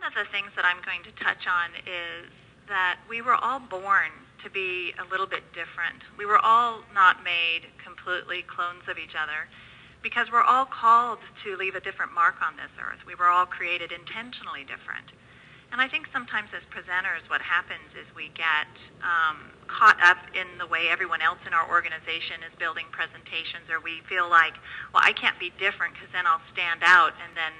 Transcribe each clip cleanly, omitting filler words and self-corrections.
One of the things that I'm going to touch on is that we were all born to be a little bit different. We were all not made completely clones of each other because we're all called to leave a different mark on this earth. We were all created intentionally different. And I think sometimes as presenters what happens is we get caught up in the way everyone else in our organization is building presentations, or we feel like, well, I can't be different because then I'll stand out, and then,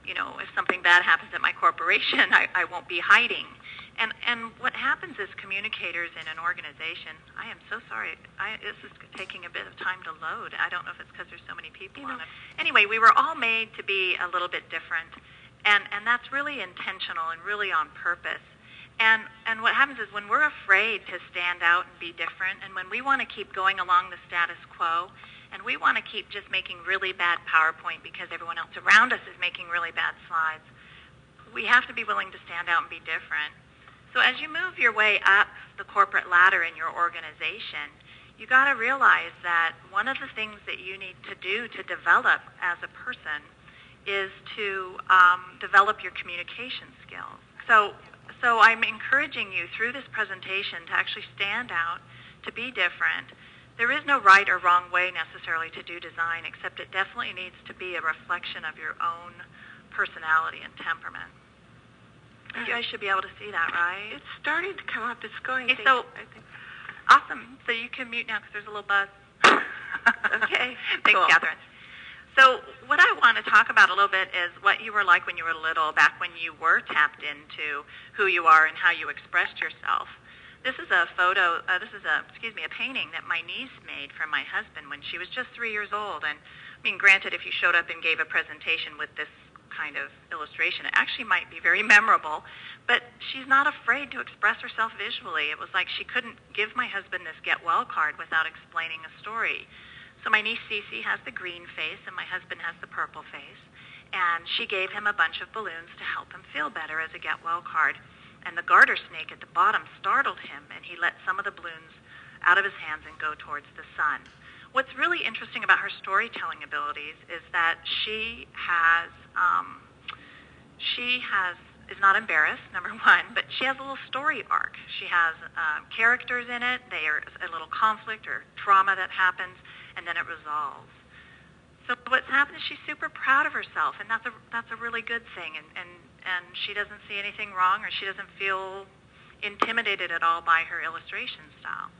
you know, if something bad happens at my corporation, I won't be hiding. And what happens as communicators in an organization, I am so sorry, this is taking a bit of time to load. I don't know if it's because there's so many people on it. Anyway, we were all made to be a little bit different, and that's really intentional and really on purpose. And what happens is when we're afraid to stand out and be different, and when we want to keep going along the status quo, and we want to keep just making really bad PowerPoint because everyone else around us is making really bad slides, we have to be willing to stand out and be different. So as you move your way up the corporate ladder in your organization, you got to realize that one of the things that you need to do to develop as a person is to develop your communication skills. So I'm encouraging you through this presentation to actually stand out, to be different. There is no right or wrong way necessarily to do design, except it definitely needs to be a reflection of your own personality and temperament. You guys should be able to see that, right? It's starting to come up. It's going. Okay, so awesome. So you can mute now because there's a little buzz. Okay. Thanks, cool. Catherine. So what I want to talk about a little bit is what you were like when you were little, back when you were tapped into who you are and how you expressed yourself. This is a photo, a painting that my niece made for my husband when she was just 3 years old. And I mean, granted, if you showed up and gave a presentation with this kind of illustration, it actually might be very memorable, but she's not afraid to express herself visually. It was like she couldn't give my husband this get well card without explaining a story. So my niece Cece has the green face and my husband has the purple face, and she gave him a bunch of balloons to help him feel better as a get well card. And the garter snake at the bottom startled him, and he let some of the balloons out of his hands and go towards the sun. What's really interesting about her storytelling abilities is that she is not embarrassed, number one, but she has a little story arc. She has characters in it. There's a little conflict or trauma that happens, and then it resolves. So what's happened is she's super proud of herself, and that's a really good thing. And she doesn't see anything wrong, or she doesn't feel intimidated at all by her illustration style.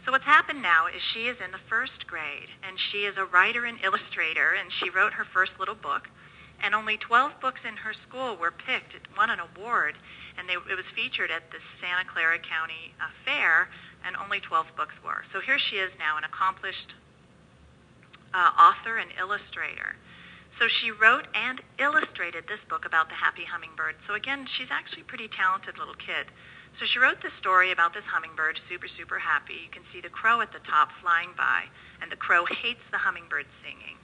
So what's happened now is she is in the first grade, and she is a writer and illustrator, and she wrote her first little book. And only 12 books in her school were picked. It won an award, and it was featured at the Santa Clara County Fair, and only 12 books were. So here she is now, an accomplished author and illustrator. So she wrote and illustrated this book about the happy hummingbird. So again, she's actually a pretty talented little kid. So she wrote this story about this hummingbird, super, super happy. You can see the crow at the top flying by, and the crow hates the hummingbird singing.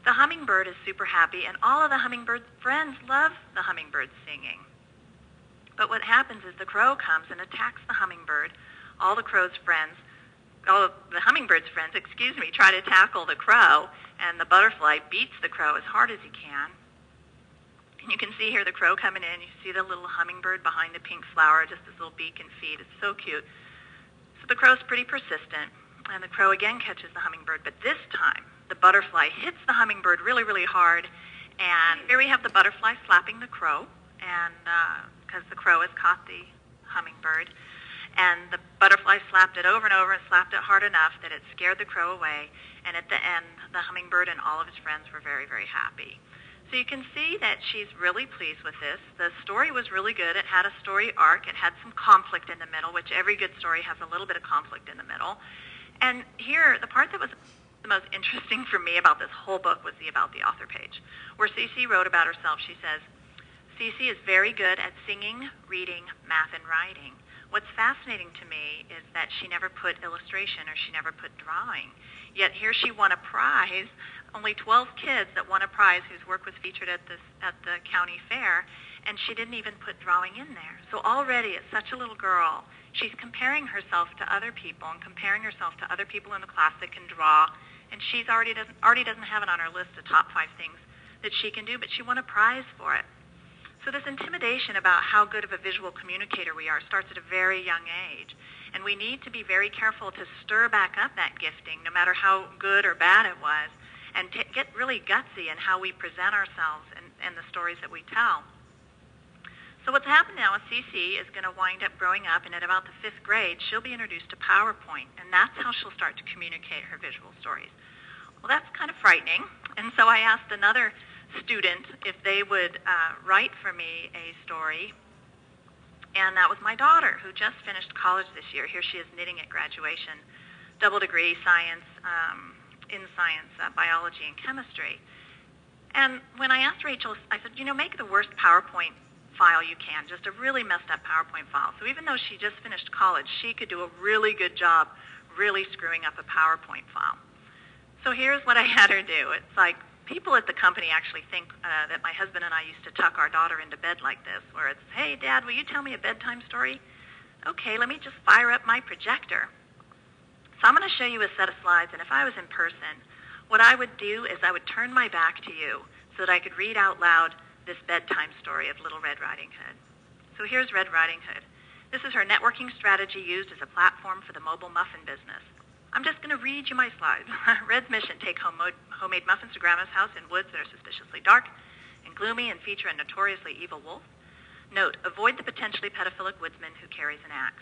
The hummingbird is super happy, and all of the hummingbird's friends love the hummingbird singing. But what happens is the crow comes and attacks the hummingbird. All of the hummingbird's friends, try to tackle the crow, and the butterfly beats the crow as hard as he can. And you can see here the crow coming in. You see the little hummingbird behind the pink flower, just his little beak and feet. It's so cute. So the crow's pretty persistent, and the crow again catches the hummingbird, but this time the butterfly hits the hummingbird really, really hard, and here we have the butterfly slapping the crow, and because the crow has caught the hummingbird, and the butterfly slapped it over and over and slapped it hard enough that it scared the crow away, and at the end, the hummingbird and all of his friends were very, very happy. So you can see that she's really pleased with this. The story was really good. It had a story arc. It had some conflict in the middle, which every good story has a little bit of conflict in the middle. And here, the part that was the most interesting for me about this whole book was the About the Author page, where Cece wrote about herself. She says, Cece is very good at singing, reading, math, and writing. What's fascinating to me is that she never put illustration or she never put drawing. Yet here she won a prize, only 12 kids that won a prize whose work was featured at the county fair, and she didn't even put drawing in there. So already, as such a little girl, she's comparing herself to other people and comparing herself to other people in the class that can draw, and she's already doesn't have it on her list of top 5 things that she can do, but she won a prize for it. So this intimidation about how good of a visual communicator we are starts at a very young age. And we need to be very careful to stir back up that gifting, no matter how good or bad it was, and get really gutsy in how we present ourselves and the stories that we tell. So what's happened now is Cece is going to wind up growing up, and at about the 5th grade, she'll be introduced to PowerPoint, and that's how she'll start to communicate her visual stories. Well, that's kind of frightening, and so I asked another student if they would write for me a story, and that was my daughter, who just finished college this year. Here she is knitting at graduation, double degree science, in science, biology and chemistry. And when I asked Rachel, I said, make the worst PowerPoint file you can, just a really messed up PowerPoint file. So even though she just finished college, she could do a really good job really screwing up a PowerPoint file. So here's what I had her do. It's like people at the company actually think that my husband and I used to tuck our daughter into bed like this, where it's, hey, Dad, will you tell me a bedtime story? Okay, let me just fire up my projector. So I'm going to show you a set of slides, and if I was in person, what I would do is I would turn my back to you so that I could read out loud this bedtime story of Little Red Riding Hood. So here's Red Riding Hood. This is her networking strategy used as a platform for the mobile muffin business. I'm just going to read you my slides. Red's mission: take homemade muffins to Grandma's house in woods that are suspiciously dark and gloomy and feature a notoriously evil wolf. Note, avoid the potentially pedophilic woodsman who carries an axe.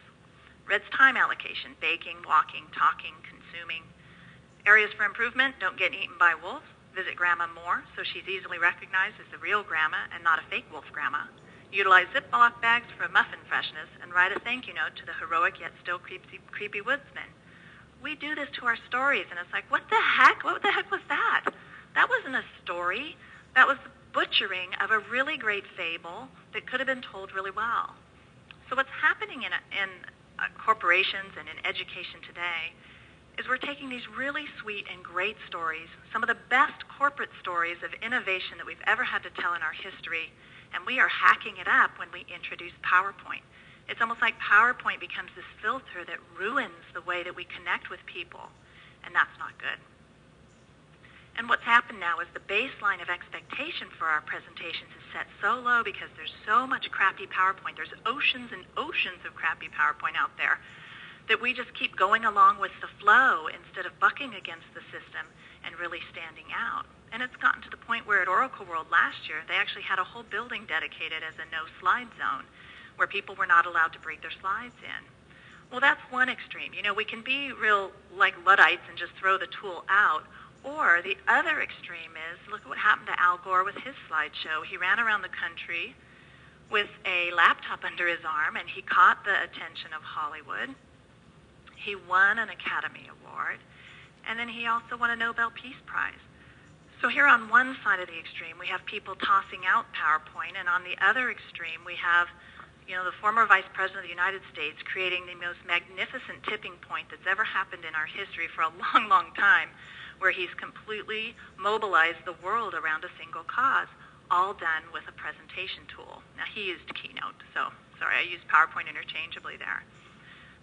Red's time allocation: baking, walking, talking, consuming. Areas for improvement: don't get eaten by wolves. Visit Grandma more so she's easily recognized as the real Grandma and not a fake wolf Grandma. Utilize Ziploc bags for muffin freshness and write a thank you note to the heroic yet still creepy woodsman. We do this to our stories, and it's like, what the heck? What the heck was that? That wasn't a story. That was the butchering of a really great fable that could have been told really well. So what's happening in corporations and in education today is we're taking these really sweet and great stories, some of the best corporate stories of innovation that we've ever had to tell in our history, and we are hacking it up when we introduce PowerPoint. It's almost like PowerPoint becomes this filter that ruins the way that we connect with people, and that's not good. And what's happened now is the baseline of expectation for our presentations is set so low because there's so much crappy PowerPoint. There's oceans and oceans of crappy PowerPoint out there that we just keep going along with the flow instead of bucking against the system and really standing out. And it's gotten to the point where at Oracle World last year, they actually had a whole building dedicated as a no-slide zone where people were not allowed to bring their slides in. Well, that's one extreme. We can be real like Luddites and just throw the tool out. Or the other extreme is, look at what happened to Al Gore with his slideshow. He ran around the country with a laptop under his arm, and he caught the attention of Hollywood. He won an Academy Award, and then he also won a Nobel Peace Prize. So here on one side of the extreme, we have people tossing out PowerPoint, and on the other extreme, we have the former Vice President of the United States creating the most magnificent tipping point that's ever happened in our history for a long, long time, where he's completely mobilized the world around a single cause, all done with a presentation tool. Now, he used Keynote, so sorry, I used PowerPoint interchangeably there.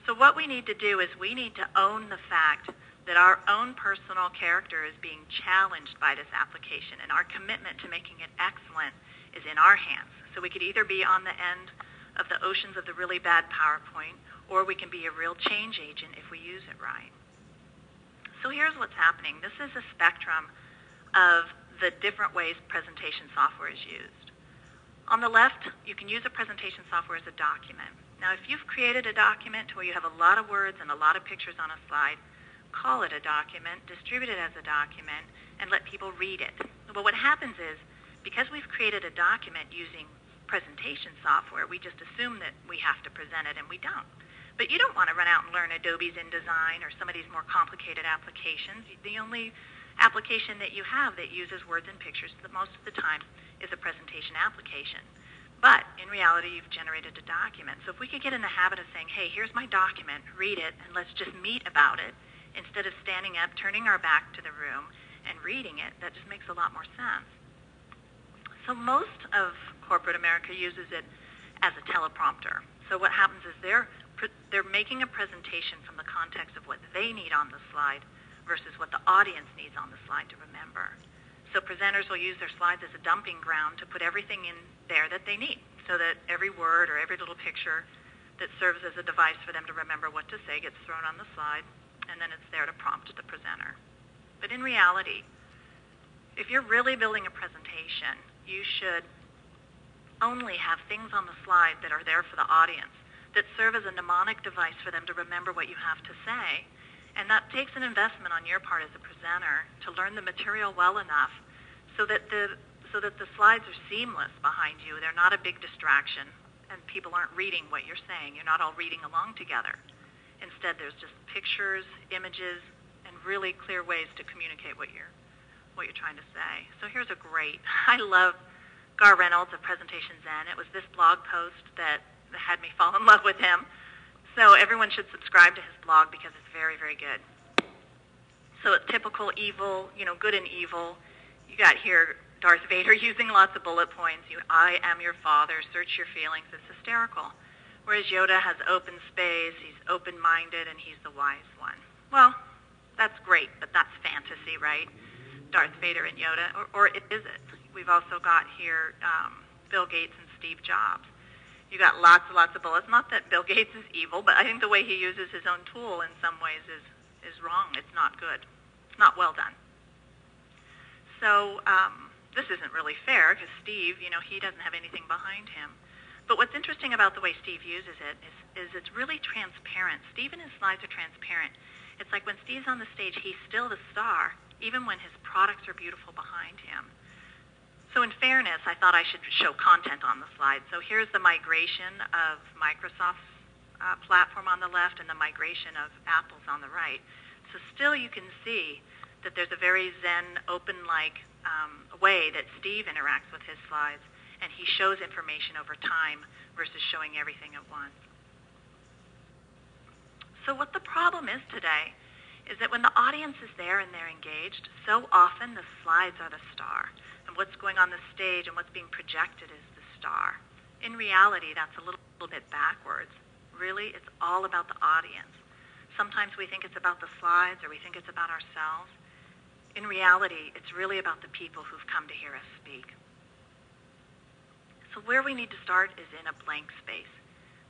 So what we need to do is we need to own the fact that our own personal character is being challenged by this application, and our commitment to making it excellent is in our hands. So we could either be on the end of the oceans of the really bad PowerPoint, or we can be a real change agent if we use it right. So here's what's happening. This is a spectrum of the different ways presentation software is used. On the left, you can use a presentation software as a document. Now, if you've created a document where you have a lot of words and a lot of pictures on a slide, call it a document, distribute it as a document, and let people read it. But what happens is, because we've created a document using presentation software, we just assume that we have to present it, and we don't. But you don't want to run out and learn Adobe's InDesign or some of these more complicated applications. The only application that you have that uses words and pictures most of the time is a presentation application. But in reality, you've generated a document. So if we could get in the habit of saying, hey, here's my document, read it, and let's just meet about it, instead of standing up, turning our back to the room, and reading it, that just makes a lot more sense. So most of corporate America uses it as a teleprompter. So what happens is they're making a presentation from the context of what they need on the slide versus what the audience needs on the slide to remember. So presenters will use their slides as a dumping ground to put everything in there that they need, so that every word or every little picture that serves as a device for them to remember what to say gets thrown on the slide, and then it's there to prompt the presenter. But in reality, if you're really building a presentation, you should only have things on the slide that are there for the audience, that serve as a mnemonic device for them to remember what you have to say. And that takes an investment on your part as a presenter to learn the material well enough so that the slides are seamless behind you. They're not a big distraction, and people aren't reading what you're saying. You're not all reading along together. Instead, there's just pictures, images, and really clear ways to communicate what you're trying to say. So here's a great, I love Gar Reynolds of Presentation Zen. It was this blog post that had me fall in love with him. So everyone should subscribe to his blog because it's very, very good. So it's typical evil, good and evil. You got here Darth Vader using lots of bullet points. I am your father, search your feelings. It's hysterical. Whereas Yoda has open space, he's open-minded, and he's the wise one. Well, that's great, but that's fantasy, right? Darth Vader and Yoda, or is it? We've also got here Bill Gates and Steve Jobs. You got lots and lots of bullets. Not that Bill Gates is evil, but I think the way he uses his own tool in some ways is wrong. It's not good. It's not well done. So this isn't really fair because Steve, he doesn't have anything behind him. But what's interesting about the way Steve uses it is it's really transparent. Steve and his slides are transparent. It's like when Steve's on the stage, he's still the star, even when his products are beautiful behind him. So in fairness, I thought I should show content on the slide. So here's the migration of Microsoft's platform on the left and the migration of Apple's on the right. So still you can see that there's a very Zen, open-like way that Steve interacts with his slides, and he shows information over time versus showing everything at once. So what the problem is today is that when the audience is there and they're engaged, so often the slides are the star, and what's going on the stage and what's being projected is the star. In reality, that's a little bit backwards. Really, it's all about the audience. Sometimes we think it's about the slides or we think it's about ourselves. In reality, it's really about the people who've come to hear us speak. So where we need to start is in a blank space,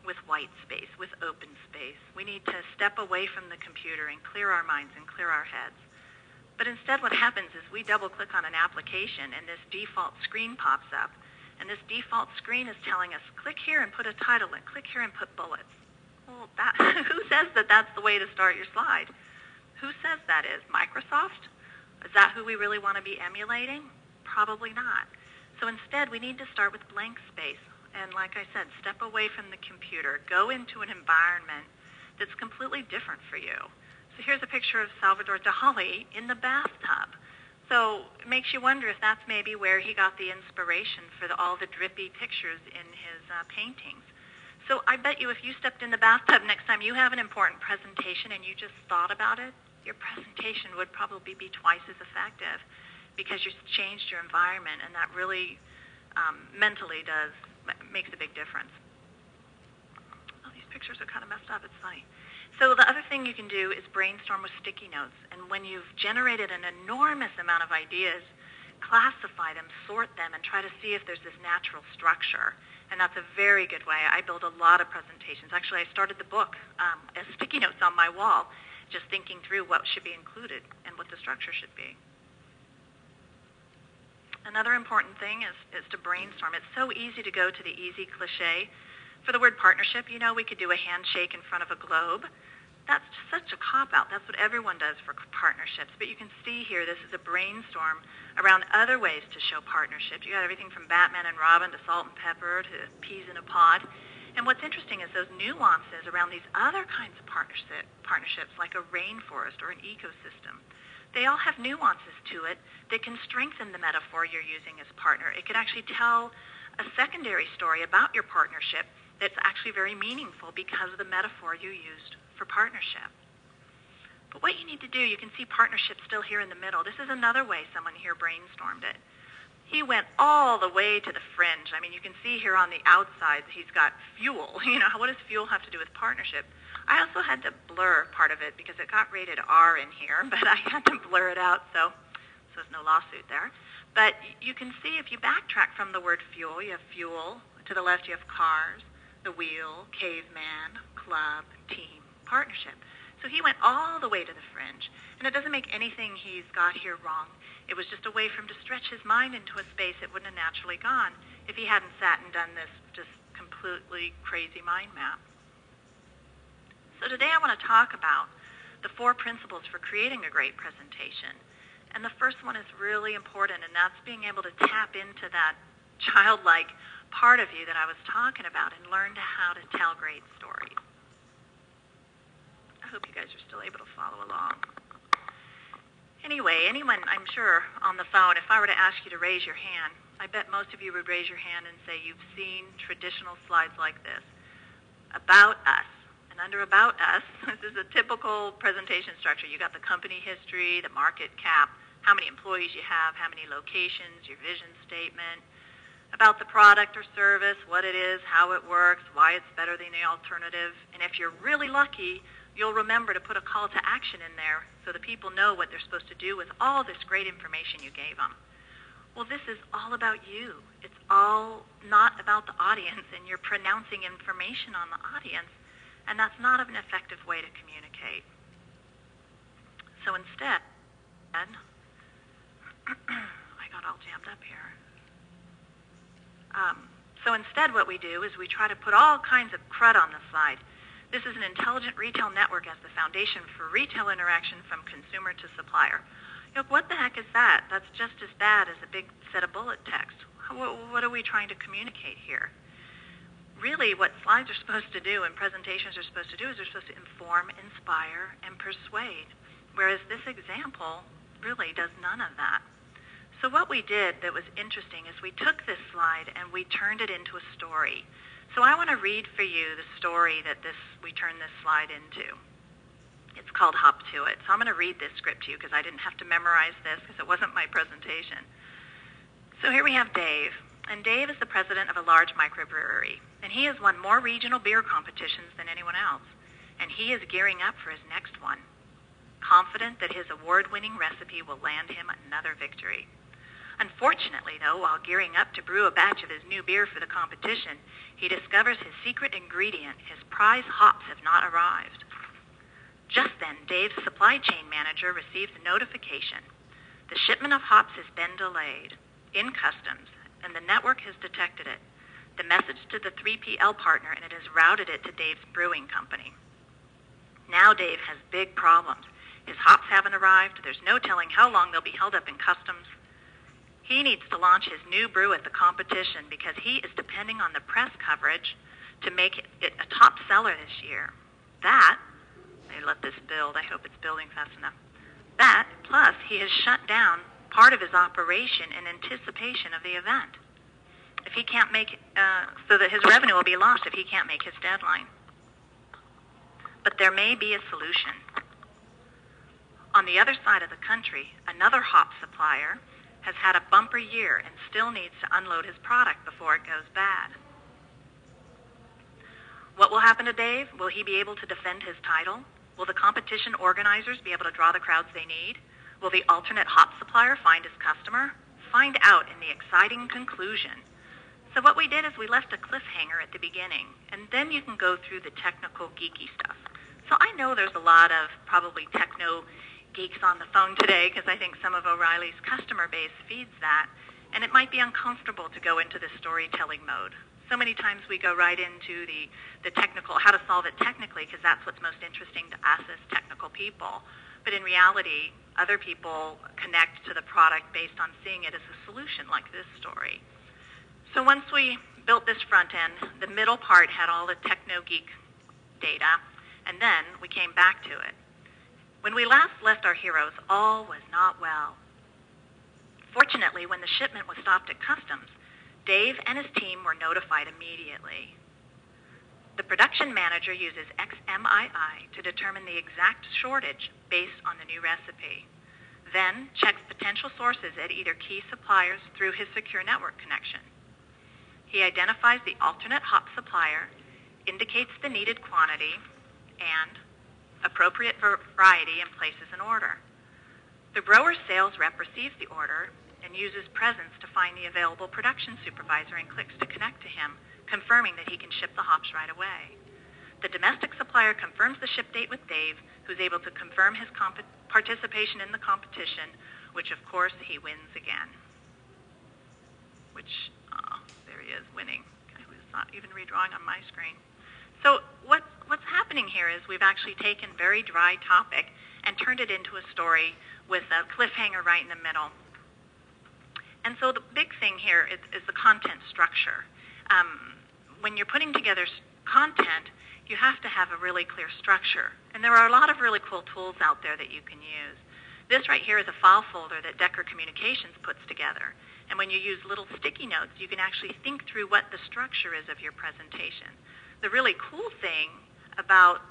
with white space, with open space. We need to step away from the computer and clear our minds and clear our heads. But instead what happens is we double-click on an application and this default screen pops up. And this default screen is telling us, click here and put a title, and click here and put bullets. Well, who says that that's the way to start your slide? Who says that is? Microsoft? Is that who we really want to be emulating? Probably not. So instead, we need to start with blank space. And like I said, step away from the computer. Go into an environment that's completely different for you. So here's a picture of Salvador Dali in the bathtub. So it makes you wonder if that's maybe where he got the inspiration for all the drippy pictures in his paintings. So I bet you if you stepped in the bathtub next time you have an important presentation and you just thought about it, your presentation would probably be twice as effective because you've changed your environment, and that really mentally makes a big difference. Oh, these pictures are kind of messed up. It's funny. So the other thing you can do is brainstorm with sticky notes. And when you've generated an enormous amount of ideas, classify them, sort them, and try to see if there's this natural structure. And that's a very good way. I build a lot of presentations. Actually, I started the book as sticky notes on my wall, just thinking through what should be included and what the structure should be. Another important thing is to brainstorm. It's so easy to go to the easy cliche. For the word partnership, we could do a handshake in front of a globe. That's such a cop-out. That's what everyone does for partnerships. But you can see here, this is a brainstorm around other ways to show partnerships. You got everything from Batman and Robin to salt and pepper to peas in a pod. And what's interesting is those nuances around these other kinds of partnerships, like a rainforest or an ecosystem. They all have nuances to it that can strengthen the metaphor you're using as partner. It could actually tell a secondary story about your partnership that's actually very meaningful because of the metaphor you used for partnership. But what you need to do, you can see partnership still here in the middle. This is another way someone here brainstormed it. He went all the way to the fringe. I mean, you can see here on the outside he's got fuel. What does fuel have to do with partnership? I also had to blur part of it because it got rated R in here, but I had to blur it out. So so there's no lawsuit there. But you can see if you backtrack from the word fuel, you have fuel. To the left, you have cars, the wheel, caveman, club, team, partnership. So he went all the way to the fringe. And it doesn't make anything he's got here wrong. It was just a way for him to stretch his mind into a space it wouldn't have naturally gone if he hadn't sat and done this just completely crazy mind map. So today I want to talk about the 4 principles for creating a great presentation. And the first one is really important, and that's being able to tap into that childlike part of you that I was talking about and learn how to tell great stories. I hope you guys are still able to follow along. Anyway, anyone, I'm sure, on the phone, if I were to ask you to raise your hand, I bet most of you would raise your hand and say you've seen traditional slides like this. About us. And under About Us, this is a typical presentation structure. You got the company history, the market cap, how many employees you have, how many locations, your vision statement, about the product or service, what it is, how it works, why it's better than the alternative. And if you're really lucky, you'll remember to put a call to action in there so the people know what they're supposed to do with all this great information you gave them. Well, this is all about you. It's all not about the audience, and you're pronouncing information on the audience, and that's not an effective way to communicate. So instead, I got all jammed up here. So instead what we do is we try to put all kinds of crud on the slide. This is an intelligent retail network as the foundation for retail interaction from consumer to supplier. You know, what the heck is that? That's just as bad as a big set of bullet text. What are we trying to communicate here? Really, what slides are supposed to do and presentations are supposed to do is they're supposed to inform, inspire, and persuade, whereas this example really does none of that. So what we did that was interesting is we took this slide and we turned it into a story. So I want to read for you the story that we turned this slide into. It's called Hop to It. So I'm going to read this script to you because I didn't have to memorize this because it wasn't my presentation. So here we have Dave. And Dave is the president of a large microbrewery. And he has won more regional beer competitions than anyone else. And he is gearing up for his next one, confident that his award-winning recipe will land him another victory. Unfortunately, though, while gearing up to brew a batch of his new beer for the competition, he discovers his secret ingredient, his prize hops, have not arrived. Just then, Dave's supply chain manager receives a notification. The shipment of hops has been delayed in customs, and the network has detected it. The message to the 3PL partner, and it has routed it to Dave's brewing company. Now Dave has big problems. His hops haven't arrived. There's no telling how long they'll be held up in customs. He needs to launch his new brew at the competition because he is depending on the press coverage to make it a top seller this year. That, they let this build, I hope it's building fast enough. That, plus he has shut down part of his operation in anticipation of the event. If he can't make, so that his revenue will be lost if he can't make his deadline. But there may be a solution. On the other side of the country, another hop supplier has had a bumper year and still needs to unload his product before it goes bad. What will happen to Dave? Will he be able to defend his title? Will the competition organizers be able to draw the crowds they need? Will the alternate hop supplier find his customer? Find out in the exciting conclusion. So what we did is we left a cliffhanger at the beginning, and then you can go through the technical geeky stuff. So I know there's a lot of probably techno geeks on the phone today because I think some of O'Reilly's customer base feeds that, and it might be uncomfortable to go into the storytelling mode. So many times we go right into the technical, how to solve it technically, because that's what's most interesting to us as technical people. But in reality, other people connect to the product based on seeing it as a solution, like this story. So once we built this front end, the middle part had all the techno-geek data, and then we came back to it. When we last left our heroes, all was not well. Fortunately, when the shipment was stopped at customs, Dave and his team were notified immediately. The production manager uses XMII to determine the exact shortage based on the new recipe, then checks potential sources at either key suppliers through his secure network connection. He identifies the alternate hop supplier, indicates the needed quantity, and appropriate variety, and places an order. The grower's sales rep receives the order and uses presence to find the available production supervisor and clicks to connect to him, confirming that he can ship the hops right away. The domestic supplier confirms the ship date with Dave, who's able to confirm his participation in the competition, which of course he wins again. Which, there he is, winning. It's not even redrawing on my screen. So what's happening here is we've actually taken a very dry topic and turned it into a story with a cliffhanger right in the middle. And so the big thing here is the content structure. When you're putting together content, you have to have a really clear structure. And there are a lot of really cool tools out there that you can use. This right here is a file folder that Decker Communications puts together. And when you use little sticky notes, you can actually think through what the structure is of your presentation. The really cool thing about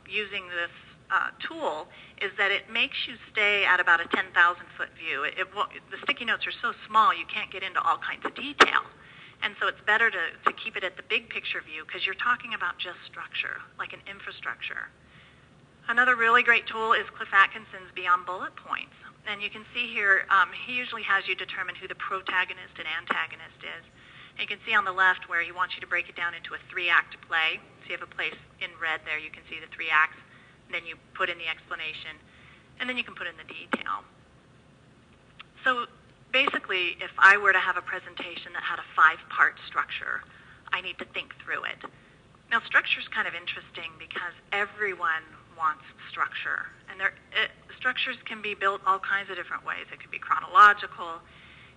using this tool is that it makes you stay at about a 10,000-foot view. The sticky notes are so small, you can't get into all kinds of detail. And so it's better to keep it at the big picture view because you're talking about just structure, like an infrastructure. Another really great tool is Cliff Atkinson's Beyond Bullet Points. And you can see here, he usually has you determine who the protagonist and antagonist is. And you can see on the left where he wants you to break it down into a 3-act play. So you have a place in red there, you can see the 3 acts. And then you put in the explanation, and then you can put in the detail. So basically, if I were to have a presentation that had a 5-part structure, I need to think through it. Now, structure is kind of interesting because everyone wants structure. And structures can be built all kinds of different ways. It can be chronological.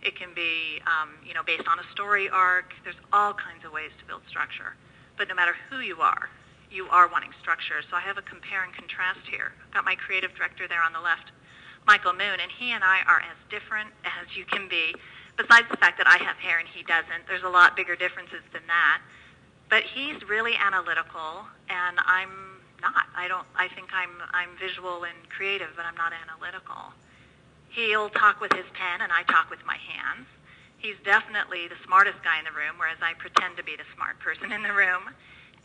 It can be based on a story arc. There's all kinds of ways to build structure. But no matter who you are wanting structure. So I have a compare and contrast here. I've got my creative director there on the left, Michael Moon, and he and I are as different as you can be. Besides the fact that I have hair and he doesn't, there's a lot bigger differences than that. But he's really analytical, and I'm not. I think I'm visual and creative, but I'm not analytical. He'll talk with his pen, and I talk with my hands. He's definitely the smartest guy in the room, whereas I pretend to be the smart person in the room.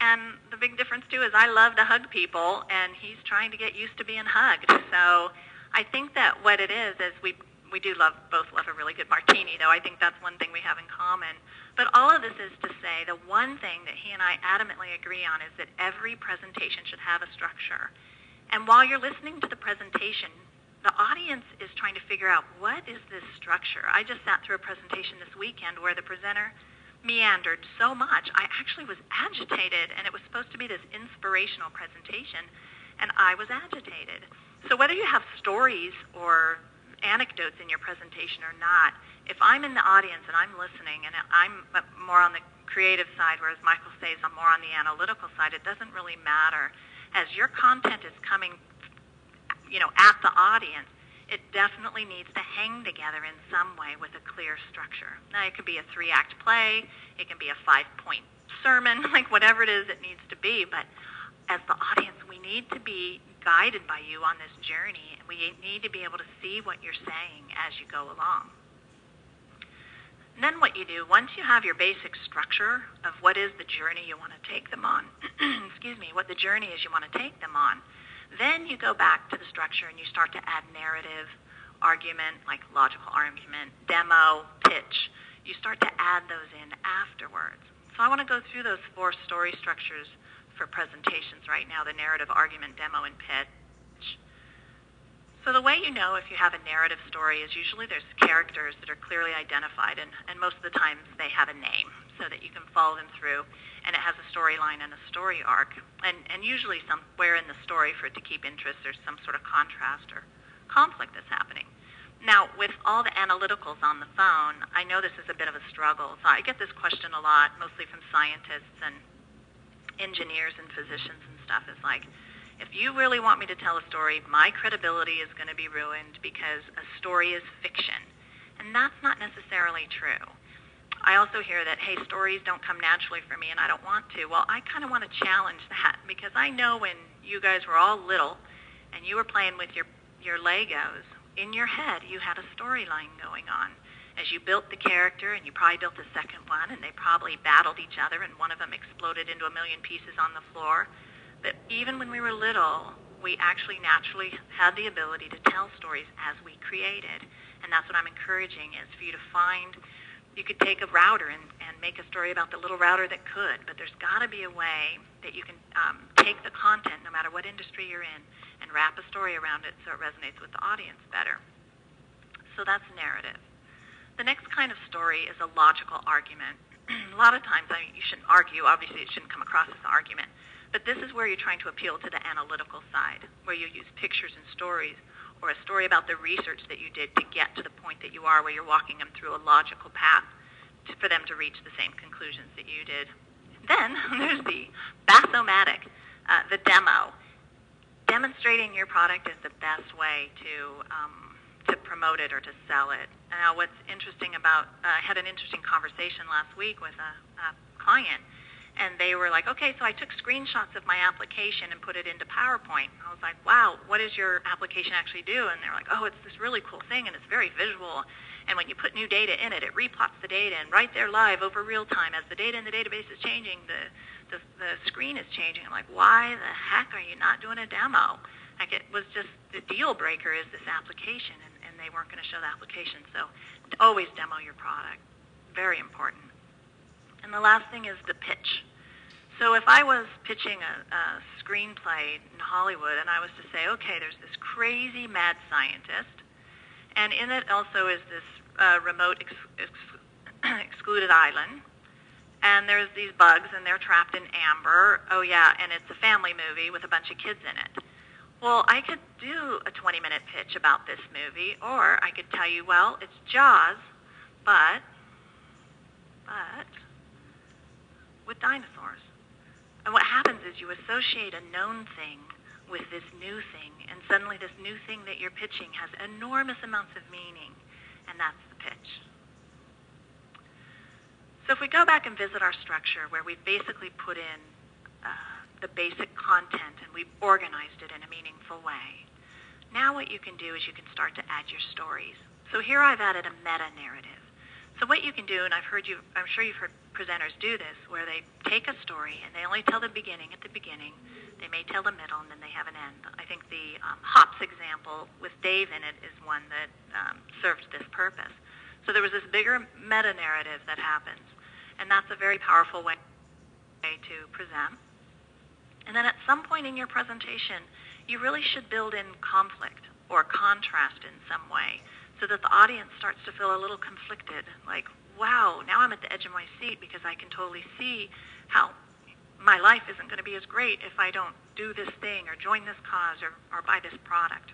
And the big difference, too, is I love to hug people, and he's trying to get used to being hugged. So I think that what it is we do both love a really good martini, though. I think that's one thing we have in common. But all of this is to say the one thing that he and I adamantly agree on is that every presentation should have a structure. And while you're listening to the presentation, the audience is trying to figure out, what is this structure? I just sat through a presentation this weekend where the presenter meandered so much. I actually was agitated, and it was supposed to be this inspirational presentation, and I was agitated. So whether you have stories or anecdotes in your presentation or not, if I'm in the audience and I'm listening and I'm more on the creative side, whereas Michael says I'm more on the analytical side, it doesn't really matter. As your content is coming, at the audience, it definitely needs to hang together in some way with a clear structure. Now, it could be a 3-act play, it can be a 5-point sermon, like whatever it is it needs to be, but as the audience, we need to be guided by you on this journey, and we need to be able to see what you're saying as you go along. And then what you do, once you have your basic structure of what is the journey you want to take them on, what the journey is you want to take them on, then you go back to the structure and you start to add narrative, argument, like logical argument, demo, pitch. You start to add those in afterwards. So I want to go through those 4 story structures for presentations right now, the narrative, argument, demo, and pitch. So the way you know if you have a narrative story is usually there's characters that are clearly identified, and most of the times they have a name so that you can follow them through, and it has a storyline and a story arc. And usually somewhere in the story, for it to keep interest, there's some sort of contrast or conflict that's happening. Now, with all the analyticals on the phone, I know this is a bit of a struggle. So I get this question a lot, mostly from scientists and engineers and physicians and stuff. It's like, if you really want me to tell a story, my credibility is going to be ruined because a story is fiction. And that's not necessarily true. I also hear that, hey, stories don't come naturally for me and I don't want to. Well, I kind of want to challenge that because I know when you guys were all little and you were playing with your Legos, in your head you had a storyline going on. As you built the character, and you probably built a second one, and they probably battled each other, and one of them exploded into a million pieces on the floor. But even when we were little, we actually naturally had the ability to tell stories as we created. And that's what I'm encouraging, is for you to find, you could take a router and make a story about the little router that could, but there's got to be a way that you can take the content, no matter what industry you're in, and wrap a story around it so it resonates with the audience better. So that's narrative. The next kind of story is a logical argument. A lot of times, you shouldn't argue. Obviously, it shouldn't come across as an argument. But this is where you're trying to appeal to the analytical side, where you use pictures and stories, or a story about the research that you did to get to the point that you are, where you're walking them through a logical path for them to reach the same conclusions that you did. Then there's the bathomatic, the demo. Demonstrating your product is the best way to promote it or to sell it. Now, what's interesting about, I had an interesting conversation last week with a client, and they were like, okay, so I took screenshots of my application and put it into PowerPoint. I was like, wow, what does your application actually do? And they're like, oh, it's this really cool thing, and it's very visual. And when you put new data in it, it replots the data, and right there live over real time, as the data in the database is changing, the screen is changing. I'm like, why the heck are you not doing a demo? Like, it was just, the deal breaker is this application, and they weren't going to show the application. So always demo your product. Very important. And the last thing is the pitch. So if I was pitching a screenplay in Hollywood, and I was to say, okay, there's this crazy mad scientist, and in it also is this remote excluded island, and there's these bugs, and they're trapped in amber. Oh, yeah, and it's a family movie with a bunch of kids in it. Well, I could do a 20-minute pitch about this movie, or I could tell you, well, it's Jaws, but with dinosaurs. And what happens is you associate a known thing with this new thing, and suddenly this new thing that you're pitching has enormous amounts of meaning, and that's the pitch. So if we go back and visit our structure, where we've basically put in the basic content and we've organized it in a meaningful way, now what you can do is you can start to add your stories. So here I've added a meta-narrative. So what you can do, and I'm sure you've heard presenters do this, where they take a story and they only tell the beginning at the beginning. They may tell the middle, and then they have an end. I think the hops example with Dave in it is one that served this purpose. So there was this bigger meta-narrative that happens, and that's a very powerful way to present. And then at some point in your presentation, you really should build in conflict or contrast in some way, so that the audience starts to feel a little conflicted, like, wow, now I'm at the edge of my seat because I can totally see how my life isn't going to be as great if I don't do this thing or join this cause or buy this product.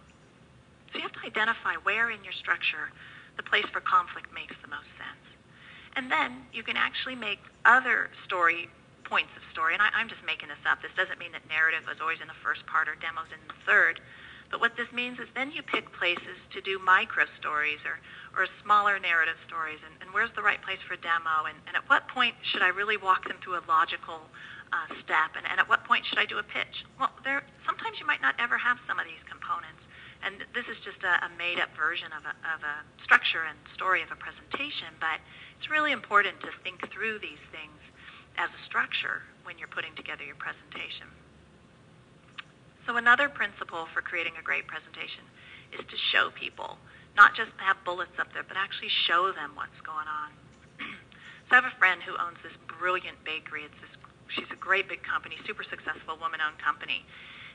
So you have to identify where in your structure the place for conflict makes the most sense. And then you can actually make other points of story, and I'm just making this up. This doesn't mean that narrative is always in the first part or demos in the third. But what this means is then you pick places to do micro stories or smaller narrative stories, and where's the right place for demo, and at what point should I really walk them through a logical step, and at what point should I do a pitch? Well, sometimes you might not ever have some of these components, and this is just a made-up version of a structure and story of a presentation, but it's really important to think through these things as a structure when you're putting together your presentation. So another principle for creating a great presentation is to show people, not just have bullets up there, but actually show them what's going on. So I have a friend who owns this brilliant bakery. She's a great big company, super successful woman-owned company.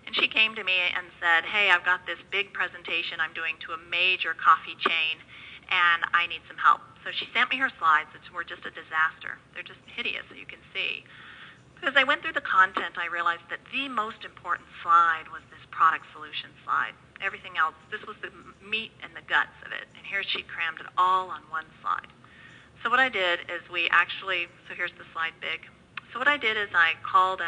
And she came to me and said, hey, I've got this big presentation I'm doing to a major coffee chain, and I need some help. So she sent me her slides, which were just a disaster. They're just hideous, as you can see. As I went through the content, I realized that the most important slide was this product solution slide. Everything else, this was the meat and the guts of it. And here she crammed it all on one slide. So what I did is so here's the slide big. So what I did is I called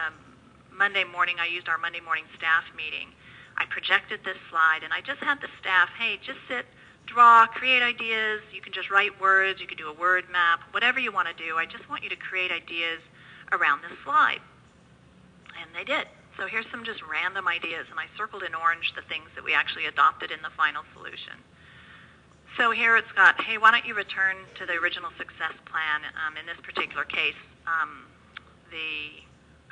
Monday morning. I used our Monday morning staff meeting. I projected this slide, and I just had the staff, hey, just sit, draw, create ideas. You can just write words. You can do a word map, whatever you want to do. I just want you to create ideas around this slide. And they did. So here's some just random ideas, and I circled in orange the things that we actually adopted in the final solution. So here it's got, hey, why don't you return to the original success plan? In this particular case, the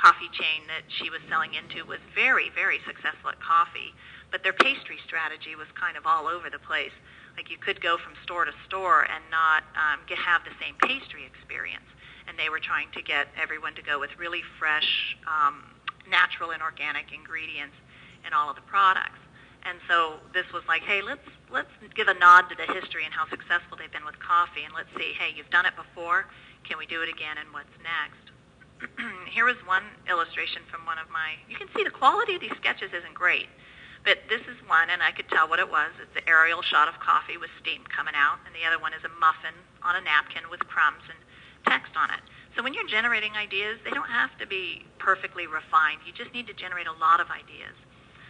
coffee chain that she was selling into was very, very successful at coffee, but their pastry strategy was kind of all over the place. Like you could go from store to store and not have the same pastry experience. And they were trying to get everyone to go with really fresh, natural and organic ingredients in all of the products. And so this was like, hey, let's give a nod to the history and how successful they've been with coffee, and let's see, hey, you've done it before, can we do it again, and what's next? Here was one illustration from one of my, you can see the quality of these sketches isn't great, but this is one, and I could tell what it was. It's an aerial shot of coffee with steam coming out, and the other one is a muffin on a napkin with crumbs and text on it. So when you're generating ideas, they don't have to be perfectly refined. You just need to generate a lot of ideas.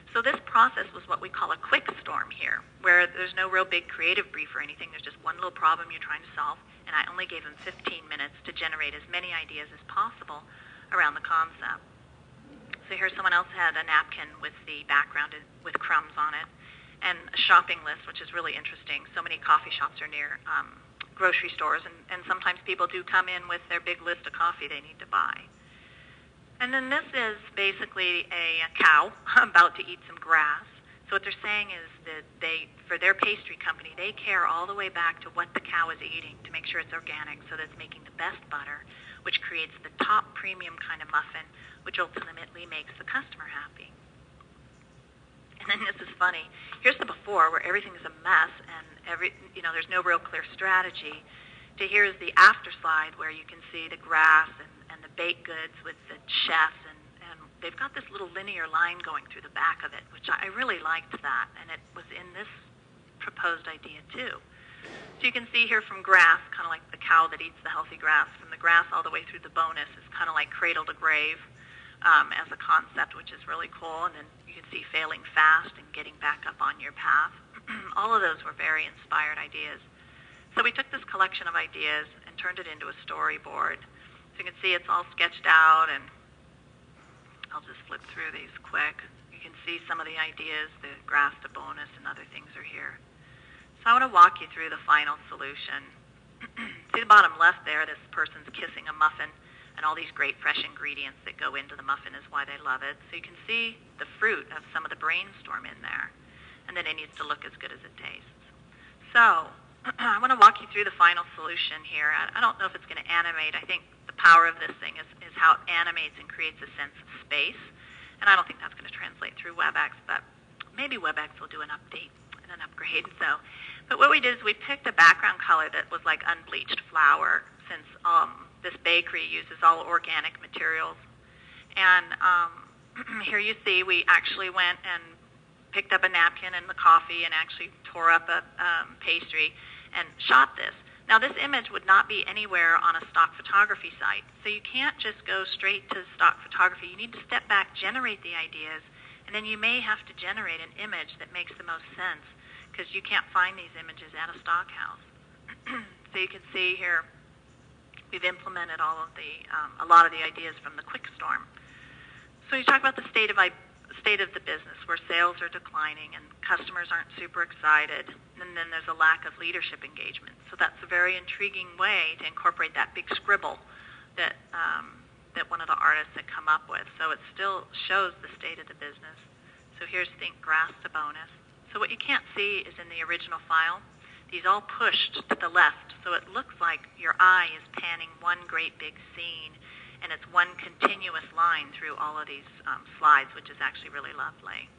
So this process was what we call a quick storm here, where there's no real big creative brief or anything. There's just one little problem you're trying to solve, and I only gave them 15 minutes to generate as many ideas as possible around the concept. So here someone else had a napkin with the background with crumbs on it, and a shopping list, which is really interesting. So many coffee shops are near grocery stores, and sometimes people do come in with their big list of coffee they need to buy. And then this is basically a cow about to eat some grass. So what they're saying is that for their pastry company, they care all the way back to what the cow is eating to make sure it's organic, so that it's making the best butter, which creates the top premium kind of muffin, which ultimately makes the customer happy. And then this is funny. Here's the before, where everything is a mess and there's no real clear strategy. To here is the after slide, where you can see the grass and the baked goods with the chefs, and they've got this little linear line going through the back of it, which I really liked that, and it was in this proposed idea too. So you can see here from grass, kind of like the cow that eats the healthy grass, from the grass all the way through the bonus is kind of like cradle to grave as a concept, which is really cool, and then you can see failing fast and getting back up on your path. All of those were very inspired ideas. So we took this collection of ideas and turned it into a storyboard. So you can see it's all sketched out, and I'll just flip through these quick. You can see some of the ideas, the grass to bonus and other things are here. So I want to walk you through the final solution. See the bottom left there, this person's kissing a muffin, and all these great fresh ingredients that go into the muffin is why they love it. So you can see the fruit of some of the brainstorm in there, and then it needs to look as good as it tastes. So I want to walk you through the final solution here. I don't know if it's going to animate. I think the power of this thing is how it animates and creates a sense of space. And I don't think that's going to translate through WebEx, but maybe WebEx will do an update and an upgrade. But what we did is we picked a background color that was like unbleached flour, since this bakery uses all organic materials. And here you see we actually went and picked up a napkin and the coffee and actually tore up a pastry and shot this. Now this image would not be anywhere on a stock photography site, so you can't just go straight to stock photography. You need to step back, generate the ideas, and then you may have to generate an image that makes the most sense, because you can't find these images at a stock house. So you can see here we've implemented all of a lot of the ideas from the quick storm. So you talk about the state of the business, where sales are declining and customers aren't super excited, and then there's a lack of leadership engagement. So that's a very intriguing way to incorporate that big scribble that one of the artists had come up with. So it still shows the state of the business. So here's think grass to bonus. So what you can't see is in the original file, these all pushed to the left, so it looks like your eye is panning one great big scene, and it's one continuous line through all of these slides, which is actually really lovely.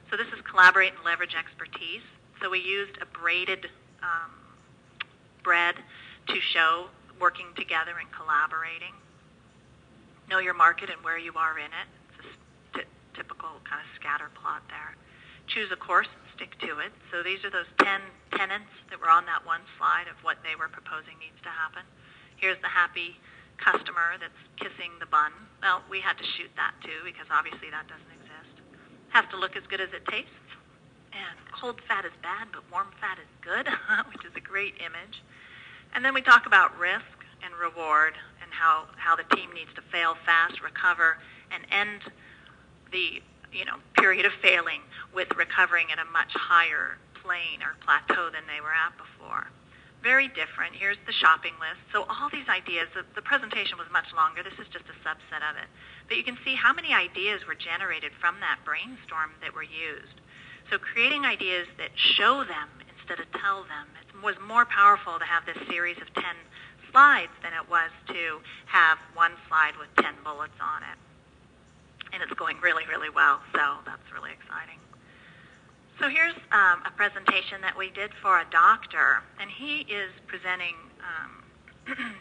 So this is collaborate and leverage expertise. So we used a braided bread to show working together and collaborating. Know your market and where you are in it. It's a typical kind of scatter plot there. Choose a course and stick to it. So these are those 10 tenets that were on that one slide of what they were proposing needs to happen. Here's the happy customer that's kissing the bun. Well, we had to shoot that too, because obviously that doesn't exist. Has to look as good as it tastes. And cold fat is bad, but warm fat is good, which is a great image. And then we talk about risk and reward, and how the team needs to fail fast, recover, and end the period of failing with recovering at a much higher plane or plateau than they were at before. very different. Here's the shopping list. So all these ideas, the presentation was much longer. This is just a subset of it. But you can see how many ideas were generated from that brainstorm that were used. So creating ideas that show them instead of tell them. It was more powerful to have this series of 10 slides than it was to have one slide with 10 bullets on it. And it's going really, really well, so that's really exciting. So here's a presentation that we did for a doctor, and he is presenting,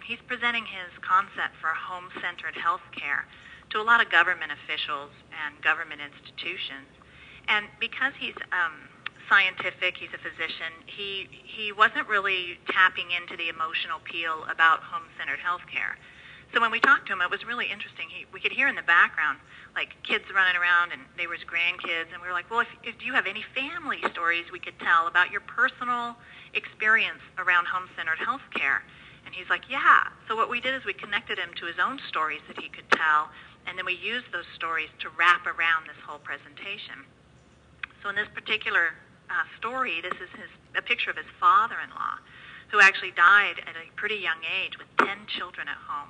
he's presenting his concept for home-centered health care to a lot of government officials and government institutions. And because he's scientific, he's a physician, he wasn't really tapping into the emotional appeal about home-centered health care. So when we talked to him, it was really interesting. We could hear in the background, like, kids running around, and they were his grandkids, and we were like, well, if you have any family stories we could tell about your personal experience around home-centered health care. And he's like, yeah. So what we did is we connected him to his own stories that he could tell, and then we used those stories to wrap around this whole presentation. So in this particular story, this is a picture of his father-in-law, who actually died at a pretty young age with 10 children at home.